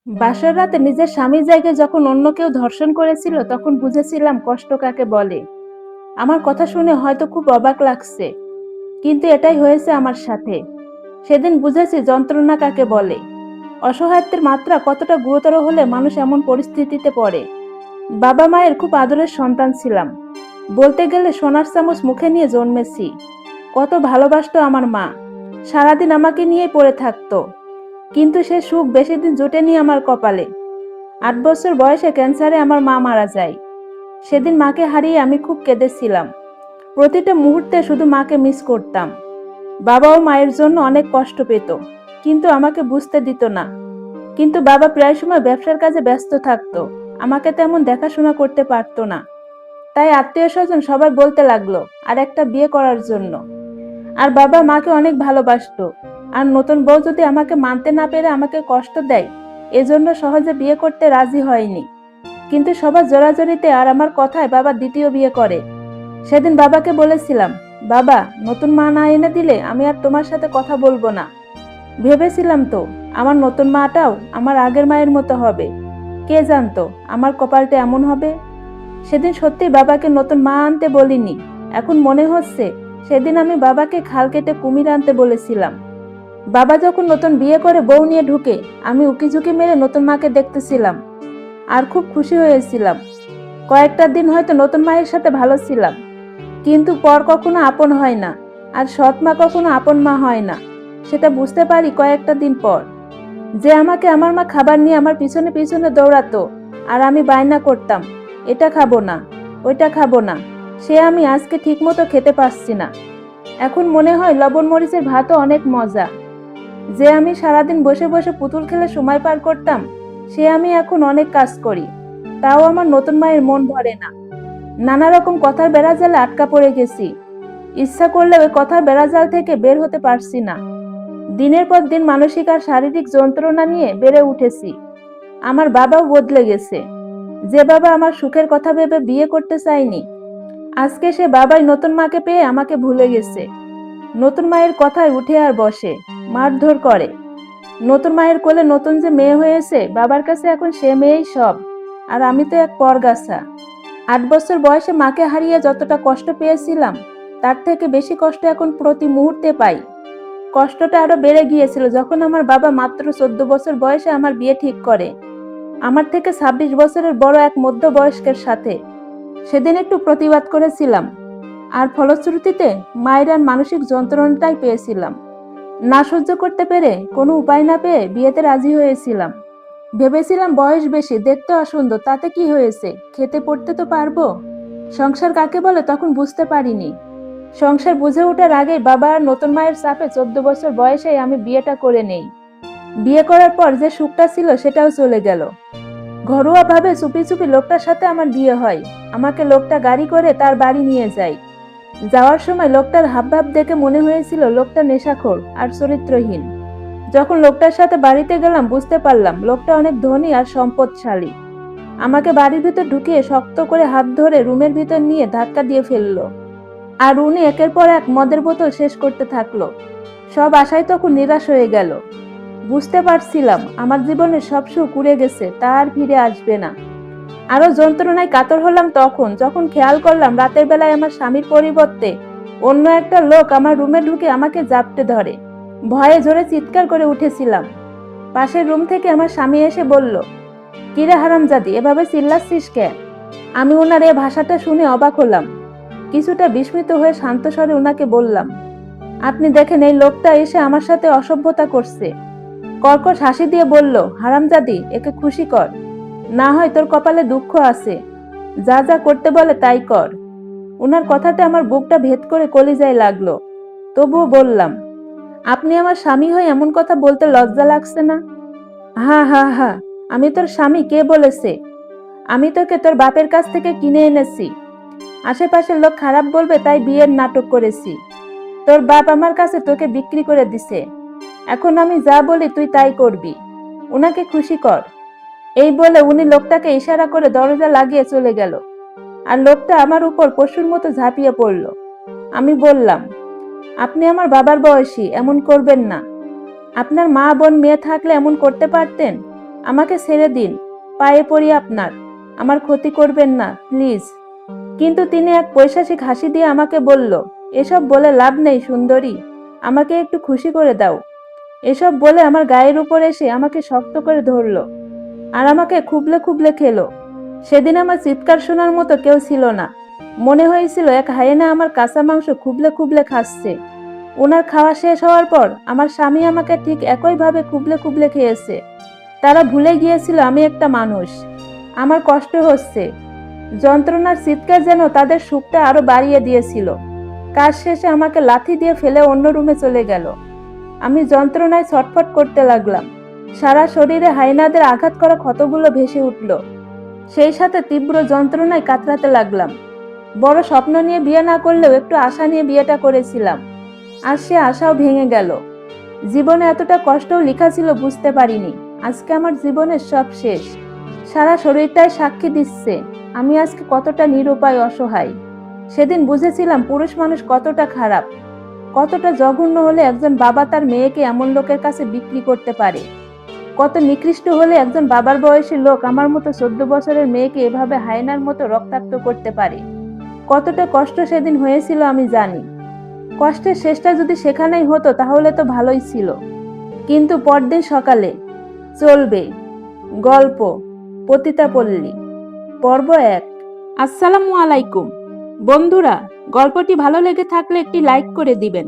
বাসর রাতে নিজের স্বামীর জায়গায় যখন অন্য কেউ ধর্ষণ করেছিল তখন বুঝেছিলাম কষ্ট কাকে বলে। আমার কথা শুনে হয়তো খুব অবাক লাগছে, কিন্তু এটাই হয়েছে আমার সাথে। সেদিন বুঝেছি যন্ত্রণা কাকে বলে, অসহায়ত্বের মাত্রা কতটা গুরুতর হলে মানুষ এমন পরিস্থিতিতে পড়ে। বাবা মায়ের খুব আদরের সন্তান ছিলাম, বলতে গেলে সোনার চামচ মুখে নিয়ে জন্মেছি। কত ভালোবাসতো আমার মা, সারাদিন আমাকে নিয়েই পড়ে থাকতো। কিন্তু সে সুখ বেশি দিন জোটেনি আমার কপালে। 8 বছর বয়সে ক্যান্সারে আমার মা মারা যায়। সেদিন মাকে হারিয়ে আমি খুব কেঁদেছিলাম। প্রতিটা মুহূর্তে শুধু মাকে মিস করতাম। বাবাও মায়ের জন্য অনেক কষ্ট পেত, কিন্তু আমাকে বুঝতে দিত না। কিন্তু বাবা প্রায় সময় ব্যবসার কাজে ব্যস্ত থাকতো, আমাকে তেমন দেখাশোনা করতে পারতো না। তাই আত্মীয় স্বজন সবাই বলতে লাগলো আর একটা বিয়ে করার জন্য। আর বাবা মাকে অনেক ভালোবাসতো, আর নতুন বউ যদি আমাকে মানতে না পেরে আমাকে কষ্ট দেয়, এজন্য সহজে বিয়ে করতে রাজি হয়নি। কিন্তু সবার জোরাজোরিতে আর আমার কথায় বাবা দ্বিতীয় বিয়ে করে। সেদিন বাবাকে বলেছিলাম, বাবা, নতুন মা না এনে দিলে আমি আর তোমার সাথে কথা বলবো না। ভেবেছিলাম তো আমার নতুন মাটাও আমার আগের মায়ের মতো হবে। কে জানতো আমার কপালটা এমন হবে। সেদিন সত্যি বাবাকে নতুন মা আনতে বলিনি। এখন মনে হচ্ছে সেদিন আমি বাবাকে খাল কেটে কুমির আনতে বলেছিলাম। বাবা যখন নতুন বিয়ে করে বউ নিয়ে ঢুকে, আমি উকিঝুঁকি মেরে নতুন মাকে দেখতেছিলাম আর খুব খুশি হয়েছিলাম। কয়েকটা দিন হয়তো নতুন মায়ের সাথে ভালো ছিলাম, কিন্তু পর কখনো আপন হয় না, আর সৎ মা কখনো আপন মা হয় না। সেটা বুঝতে পারি কয়েকটা দিন পর। যে আমাকে আমার মা খাবার নিয়ে আমার পিছনে পিছনে দৌড়াতো, আর আমি বায়না করতাম, এটা খাবো না, ওইটা খাবো না, সে আমি আজকে ঠিক মতো খেতে পারছি না। এখন মনে হয় লবণ মরিচের ভাতও অনেক মজা। যে আমি সারাদিন বসে বসে পুতুল খেলে সময় পার করতাম, সে আমি এখন অনেক কাজ করি, তাও আমার নতুন মায়ের মন ভরে না। নানা রকম কথার বেড়াজালে আটকা পড়ে গেছি, ইচ্ছা করলে ওই কথার বেড়াজাল থেকে বের হতে পারছি না। দিনের পর দিন মানসিক আর শারীরিক যন্ত্রণা নিয়ে বেড়ে উঠেছি। আমার বাবাও বদলে গেছে। যে বাবা আমার সুখের কথা ভেবে বিয়ে করতে চায়নি, আজকে সে বাবাই নতুন মাকে পেয়ে আমাকে ভুলে গেছে। নতুন মায়ের কথায় উঠে আর বসে, মারধর করে। নতুন মায়ের কোলে নতুন যে মেয়ে হয়েছে, বাবার কাছে এখন সে মেয়েই সব। আর আমি তো এক পরগাছা। 8 বছর বয়সে মাকে হারিয়ে যতটা কষ্ট পেয়েছিলাম, তার থেকে বেশি কষ্ট এখন প্রতি মুহূর্তে পাই। কষ্টটা আরো বেড়ে গিয়েছিল যখন আমার বাবা মাত্র 14 বছর বয়সে আমার বিয়ে ঠিক করে, আমার থেকে 26 বছরের বড় এক মধ্যবয়স্কের সাথে। সেদিন একটু প্রতিবাদ করেছিলাম, আর ফলশ্রুতিতে মায়ের আর মানসিক যন্ত্রণাটাই পেয়েছিলাম। না সহ্য করতে পেরে, কোনো উপায় না পেয়ে বিয়েতে রাজি হয়েছিলাম। ভেবেছিলাম বয়স বেশি, দেখতে অসুন্দর, তাতে কি হয়েছে, খেতে পড়তে তো পারবো। সংসার কাকে বলে তখন বুঝতে পারিনি। সংসার বুঝে ওঠার আগেই বাবা আর নতুন মায়ের চাপে 14 বছর বয়সেই আমি বিয়েটা করে নেই। বিয়ে করার পর যে সুখটা ছিল সেটাও চলে গেল। ঘরোয়া ভাবে চুপি চুপি লোকটার সাথে আমার বিয়ে হয়। আমাকে লোকটা গাড়ি করে তার বাড়ি নিয়ে যায়। যাওয়ার সময় লোকটার হাবভাব দেখে মনে হয়েছিল লোকটা নেশাখোর আর চরিত্রহীন। যখন লোকটার সাথে বাড়িতে গেলাম বুঝতে পারলাম লোকটা অনেক ধনী আর সম্পদশালী। আমাকে বাড়ির ভিতর ঢুকিয়ে শক্ত করে হাত ধরে রুমের ভিতর নিয়ে ধাক্কা দিয়ে ফেললো। আর উনি একের পর এক মদের বোতল শেষ করতে থাকলো। সব আশাই তখন নিরাশ হয়ে গেল। বুঝতে পারছিলাম আমার জীবনের সব সুখ উড়ে গেছে, তা আর ফিরে আসবে না। আরো যন্ত্রণায় কাতর হলাম তখন যখন খেয়াল করলাম রাতের বেলায় আমার স্বামীর পরিবর্তে অন্য একটা লোক আমার রুমে ঢুকে আমাকে জাপটে ধরে। ভয়ে জোরে চিৎকার করে উঠেছিলাম। পাশের রুম থেকে আমার স্বামী এসে বলল, কিরে হারামজাদি, এভাবে চিল্লাচ্ছিস কে? আমি ওনার এ ভাষাটা শুনে অবাক হলাম। কিছুটা বিস্মিত হয়ে শান্ত স্বরে ওনাকে বললাম, আপনি দেখেন এই লোকটা এসে আমার সাথে অসভ্যতা করছে। কর্কশ হাসি দিয়ে বলল, হারামজাদি, একে খুশি কর, না হয় তোর কপালে দুঃখ আছে। যা যা করতে বলে তাই কর। ওনার কথাতে আমার বুকটা ভেদ করে কলিজায় লাগলো। তবুও বললাম, আপনি আমার স্বামী হয়ে এমন কথা বলতে লজ্জা লাগছে না? হা হা হা, আমি তোর স্বামী, কে বলেছে? আমি তোকে তোর বাপের কাছ থেকে কিনে এনেছি। আশেপাশের লোক খারাপ বলবে তাই বিয়ের নাটক করেছি। তোর বাপ আমার কাছে তোকে বিক্রি করে দিছে। এখন আমি যা বলি তুই তাই করবি। উনাকে খুশি কর। এই বলে উনি লোকটাকে ইশারা করে দরজা লাগিয়ে চলে গেল। আর লোকটা আমার উপর পশুর মতো ঝাঁপিয়ে পড়ল। আমি বললাম, আপনি আমার বাবার বয়সী, এমন করবেন না। আপনার মা বোন মেয়ে থাকলে এমন করতে পারতেন? আমাকে ছেড়ে দিন, পায়ে পড়ি আপনার, আমার ক্ষতি করবেন না প্লিজ। কিন্তু তিনি এক পৈশাচিক হাসি দিয়ে আমাকে বলল, এসব বলে লাভ নেই সুন্দরী, আমাকে একটু খুশি করে দাও। এসব বলে আমার গায়ের উপর এসে আমাকে শক্ত করে ধরলো আর আমাকে খুবলে খুবলে খেলো। সেদিন আমার চিৎকার শোনার মতো কেউ ছিল না। মনে হয়েছিল এক হায়েনা আমার কাঁচা মাংস খুবলে খুবলে খাচ্ছে। ওনার খাওয়া শেষ হওয়ার পর আমার স্বামী আমাকে ঠিক একইভাবে খুবলে খুবলে খেয়েছে। তারা ভুলে গিয়েছিল আমি একটা মানুষ। আমার কষ্ট হচ্ছে। যন্ত্রণার চিৎকার যেন তাদের সুখটা আরো বাড়িয়ে দিয়েছিল। কাজ শেষে আমাকে লাথি দিয়ে ফেলে অন্য রুমে চলে গেল। আমি যন্ত্রণায় ছটফট করতে লাগলাম। সারা শরীরে হাইনাদের আঘাত করা ক্ষতগুলো ভেসে উঠল। সেই সাথে তীব্র যন্ত্রণায় কাতরাতে লাগলাম। বড় স্বপ্ন নিয়ে বিয়ে না করলেও একটু আশা নিয়ে বিয়েটা করেছিলাম, আর সে আশাও ভেঙে গেল। জীবনে এতটা কষ্টও লেখা ছিল বুঝতে পারিনি। আজকে আমার জীবনের সব শেষ। সারা শরীরটাই সাক্ষী দিচ্ছে আমি আজকে কতটা নিরুপায়, অসহায়। সেদিন বুঝেছিলাম পুরুষ মানুষ কতটা খারাপ, কতটা জঘন্য হলে একজন বাবা তার মেয়েকে এমন লোকের কাছে বিক্রি করতে পারে। কত নিকৃষ্ট হলে একজন বাবার বয়সী লোক আমার মতো 14 বছরের মেয়েকে এভাবে হায়নার মতো রক্তাক্ত করতে পারে। কতটা কষ্ট সেদিন হয়েছিল আমি জানি। কষ্টের শেষটা যদি সেখানেই হতো তাহলে তো ভালোই ছিল। কিন্তু পরদিন সকালে চলবে গল্প পতিতাপল্লী পর্ব 1। আসসালামু আলাইকুম বন্ধুরা, গল্পটি ভালো লেগে থাকলে একটি লাইক করে দিবেন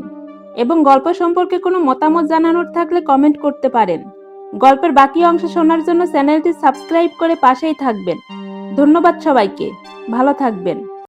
এবং গল্প সম্পর্কে কোনো মতামত জানানোর থাকলে কমেন্ট করতে পারেন। গল্পের বাকি অংশ শোনার জন্য চ্যানেলটি সাবস্ক্রাইব করে পাশেই থাকবেন। ধন্যবাদ সবাইকে, ভালো থাকবেন।